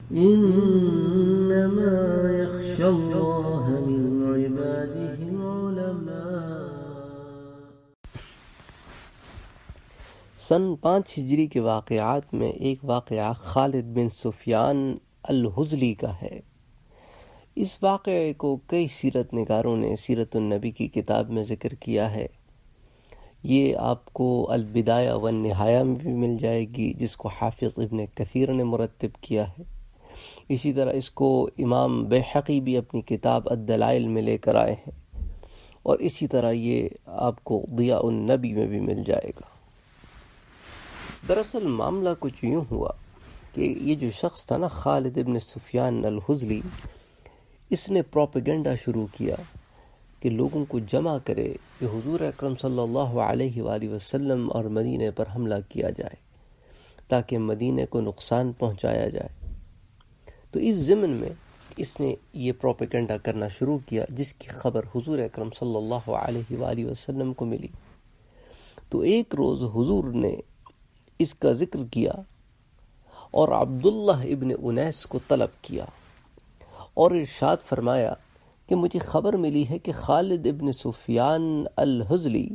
إنما يخشى الله من عباده العلماء۔ سن 5 ہجری کے واقعات میں ایک واقعہ خالد بن سفیان الحزلی کا ہے۔ اس واقعے کو کئی سیرت نگاروں نے سیرت النبی کی کتاب میں ذکر کیا ہے۔ یہ آپ کو البدایہ والنہایہ میں بھی مل جائے گی، جس کو حافظ ابن کثیر نے مرتب کیا ہے۔ اسی طرح اس کو امام بیہقی بھی اپنی کتاب الدلائل میں لے کر آئے ہیں، اور اسی طرح یہ آپ کو ضیاء النبی میں بھی مل جائے گا۔ دراصل معاملہ کچھ یوں ہوا کہ یہ جو شخص تھا نا، خالد ابن سفیان الحزلی، اس نے پروپیگنڈا شروع کیا کہ لوگوں کو جمع کرے کہ حضور اکرم صلی اللہ علیہ وآلہ وسلم اور مدینے پر حملہ کیا جائے تاکہ مدینے کو نقصان پہنچایا جائے۔ تو اس ضمن میں اس نے یہ پروپیگنڈا کرنا شروع کیا، جس کی خبر حضور اکرم صلی اللہ علیہ وآلہ وسلم کو ملی۔ تو ایک روز حضور نے اس کا ذکر کیا اور عبداللہ ابن انیس کو طلب کیا اور ارشاد فرمایا کہ مجھے خبر ملی ہے کہ خالد ابن سفیان الحزلی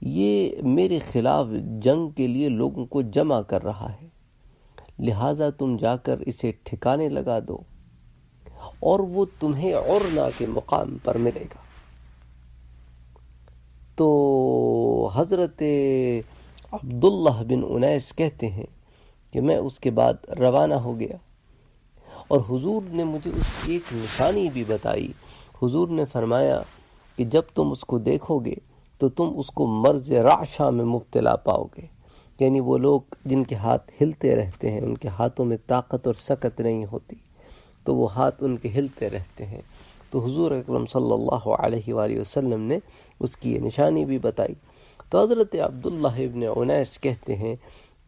یہ میرے خلاف جنگ کے لیے لوگوں کو جمع کر رہا ہے، لہٰذا تم جا کر اسے ٹھکانے لگا دو اور وہ تمہیں عرنا کے مقام پر ملے گا۔ تو حضرت عبداللہ بن انیس کہتے ہیں کہ میں اس کے بعد روانہ ہو گیا، اور حضور نے مجھے اس کی ایک نشانی بھی بتائی۔ حضور نے فرمایا کہ جب تم اس کو دیکھو گے تو تم اس کو مرض رعشہ میں مبتلا پاؤ گے، یعنی وہ لوگ جن کے ہاتھ ہلتے رہتے ہیں، ان کے ہاتھوں میں طاقت اور سکت نہیں ہوتی، تو وہ ہاتھ ان کے ہلتے رہتے ہیں۔ تو حضور اکرم صلی اللہ علیہ وآلہ وسلم نے اس کی یہ نشانی بھی بتائی۔ تو حضرت عبداللہ ابن انیس کہتے ہیں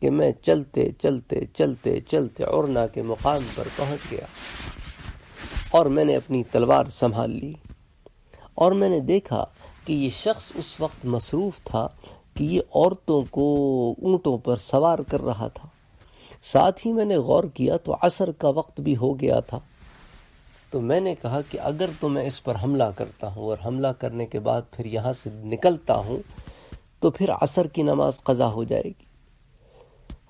کہ میں چلتے چلتے چلتے چلتے عرنا کے مقام پر پہنچ گیا، اور میں نے اپنی تلوار سنبھال لی، اور میں نے دیکھا کہ یہ شخص اس وقت مصروف تھا کہ یہ عورتوں کو اونٹوں پر سوار کر رہا تھا۔ ساتھ ہی میں نے غور کیا تو عصر کا وقت بھی ہو گیا تھا۔ تو میں نے کہا کہ اگر تو میں اس پر حملہ کرتا ہوں اور حملہ کرنے کے بعد پھر یہاں سے نکلتا ہوں تو پھر عصر کی نماز قضا ہو جائے گی،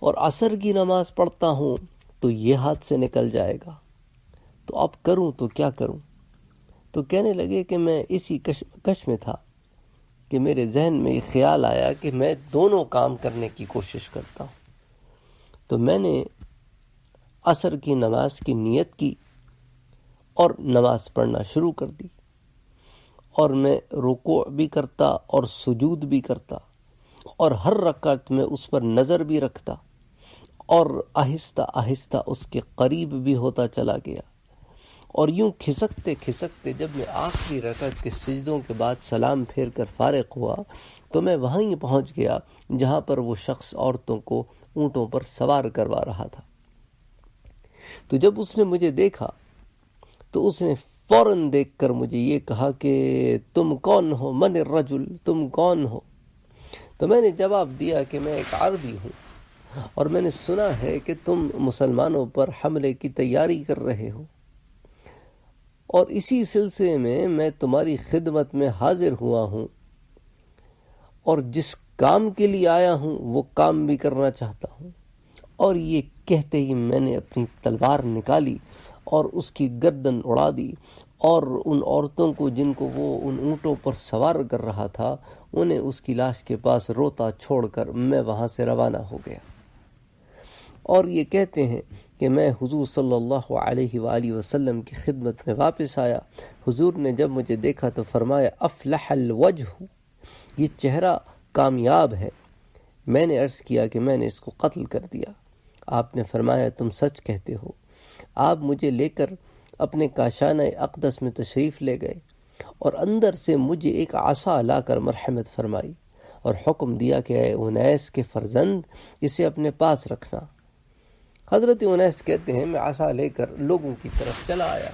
اور عصر کی نماز پڑھتا ہوں تو یہ ہاتھ سے نکل جائے گا، تو اب کروں تو کیا کروں؟ تو کہنے لگے کہ میں اسی کش میں تھا کہ میرے ذہن میں یہ خیال آیا کہ میں دونوں کام کرنے کی کوشش کرتا ہوں۔ تو میں نے عصر کی نماز کی نیت کی اور نماز پڑھنا شروع کر دی، اور میں رکوع بھی کرتا اور سجود بھی کرتا، اور ہر رکعت میں اس پر نظر بھی رکھتا، اور آہستہ آہستہ اس کے قریب بھی ہوتا چلا گیا، اور یوں کھسکتے کھسکتے جب میں آخری رکعت کے سجدوں کے بعد سلام پھیر کر فارغ ہوا تو میں وہیں پہنچ گیا جہاں پر وہ شخص عورتوں کو اونٹوں پر سوار کروا رہا تھا۔ تو جب اس نے مجھے دیکھا تو اس نے فوراً دیکھ کر مجھے یہ کہا کہ تم کون ہو؟ من الرجل، تم کون ہو؟ تو میں نے جواب دیا کہ میں ایک عربی ہوں، اور میں نے سنا ہے کہ تم مسلمانوں پر حملے کی تیاری کر رہے ہو، اور اسی سلسلے میں تمہاری خدمت میں حاضر ہوا ہوں، اور جس کام کے لیے آیا ہوں وہ کام بھی کرنا چاہتا ہوں۔ اور یہ کہتے ہی میں نے اپنی تلوار نکالی اور اس کی گردن اڑا دی، اور ان عورتوں کو جن کو وہ ان اونٹوں پر سوار کر رہا تھا انہیں اس کی لاش کے پاس روتا چھوڑ کر میں وہاں سے روانہ ہو گیا۔ اور یہ کہتے ہیں کہ میں حضور صلی اللہ علیہ وآلہ وسلم کی خدمت میں واپس آیا۔ حضور نے جب مجھے دیکھا تو فرمایا افلح الوجہ، یہ چہرہ کامیاب ہے۔ میں نے عرض کیا کہ میں نے اس کو قتل کر دیا۔ آپ نے فرمایا تم سچ کہتے ہو۔ آپ مجھے لے کر اپنے کاشانہ اقدس میں تشریف لے گئے، اور اندر سے مجھے ایک عصا لا کر مرحمت فرمائی، اور حکم دیا کہ اے انیس کے فرزند اسے اپنے پاس رکھنا۔ حضرت انیس کہتے ہیں میں عصا لے کر لوگوں کی طرف چلا آیا،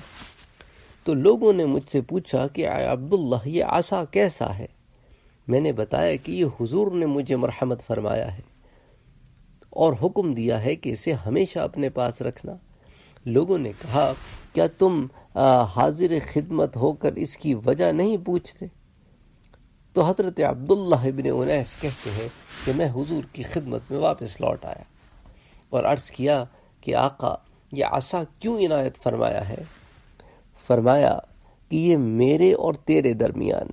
تو لوگوں نے مجھ سے پوچھا کہ اے عبداللہ یہ عصا کیسا ہے؟ میں نے بتایا کہ یہ حضور نے مجھے مرحمت فرمایا ہے اور حکم دیا ہے کہ اسے ہمیشہ اپنے پاس رکھنا۔ لوگوں نے کہا کیا تم حاضر خدمت ہو کر اس کی وجہ نہیں پوچھتے؟ تو حضرت عبداللہ ابن انیس کہتے ہیں کہ میں حضور کی خدمت میں واپس لوٹ آیا اور عرض کیا کہ آقا یہ عصا کیوں عنایت فرمایا ہے؟ فرمایا کہ یہ میرے اور تیرے درمیان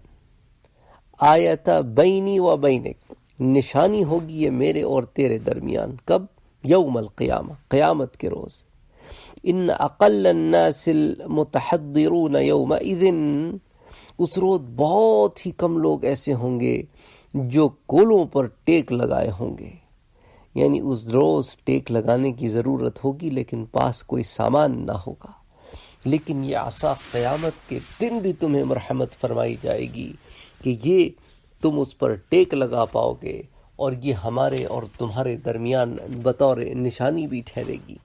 آیت بینی و بینک، نشانی ہوگی یہ میرے اور تیرے درمیان. کب؟ یوم القیامہ، قیامت کے روز. ان اقل الناس المتحضرون یومئذ، اس روز بہت ہی کم لوگ ایسے ہوں گے جو کولوں پر ٹیک لگائے ہوں گے. یعنی اس روز ٹیک لگانے کی ضرورت ہوگی لیکن پاس کوئی سامان نہ ہوگا. لیکن یہ عصا قیامت کے دن بھی تمہیں مرحمت فرمائی جائے گی کہ یہ تم اس پر ٹیک لگا پاؤ گے اور یہ ہمارے اور تمہارے درمیان بطور نشانی بھی ٹھہرے گی.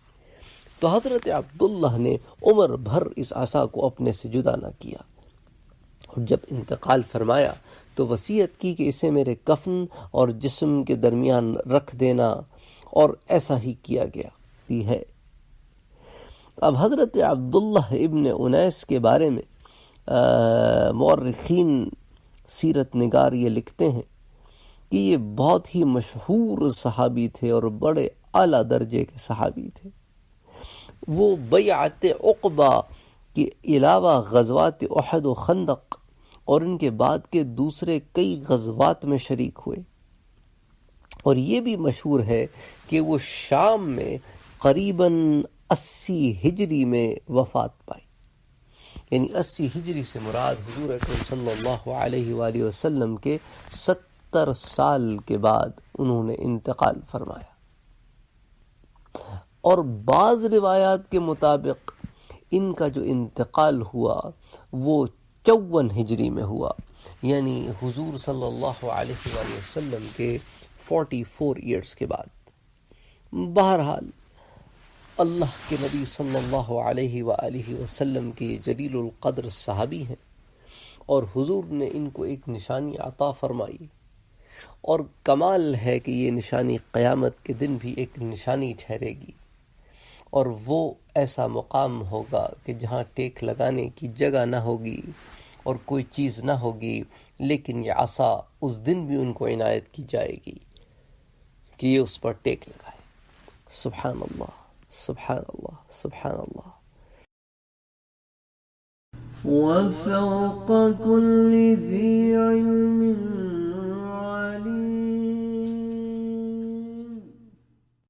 تو حضرت عبداللہ نے عمر بھر اس عصا کو اپنے سے جدا نہ کیا، اور جب انتقال فرمایا تو وصیت کی کہ اسے میرے کفن اور جسم کے درمیان رکھ دینا، اور ایسا ہی کیا گیا ہے. اب حضرت عبداللہ ابن انیس کے بارے میں مورخین سیرت نگار یہ لکھتے ہیں کہ یہ بہت ہی مشہور صحابی تھے اور بڑے اعلیٰ درجے کے صحابی تھے. وہ بیعت عقبہ کے علاوہ غزوات احد و خندق اور ان کے بعد کے دوسرے کئی غزوات میں شریک ہوئے. اور یہ بھی مشہور ہے کہ وہ شام میں قریباً 80 ہجری میں وفات پائی. یعنی 80 ہجری سے مراد حضور اکرم صلی اللہ علیہ وآلہ وسلم کے 70 سال کے بعد انہوں نے انتقال فرمایا. اور بعض روایات کے مطابق ان کا جو انتقال ہوا وہ 54 ہجری میں ہوا، یعنی حضور صلی اللہ علیہ وآلہ وسلم کے 44 ایئرز کے بعد. بہرحال اللہ کے نبی صلی اللہ علیہ وآلہ وسلم کے جلیل القدر صحابی ہیں، اور حضور نے ان کو ایک نشانی عطا فرمائی. اور کمال ہے کہ یہ نشانی قیامت کے دن بھی ایک نشانی ٹھہرے گی، اور وہ ایسا مقام ہوگا کہ جہاں ٹیک لگانے کی جگہ نہ ہوگی اور کوئی چیز نہ ہوگی، لیکن یہ عصا اس دن بھی ان کو عنایت کی جائے گی کہ یہ اس پر ٹیک لگائے. سبحان اللہ، سبحان اللہ، سبحان اللہ. وفوق كل ذي علم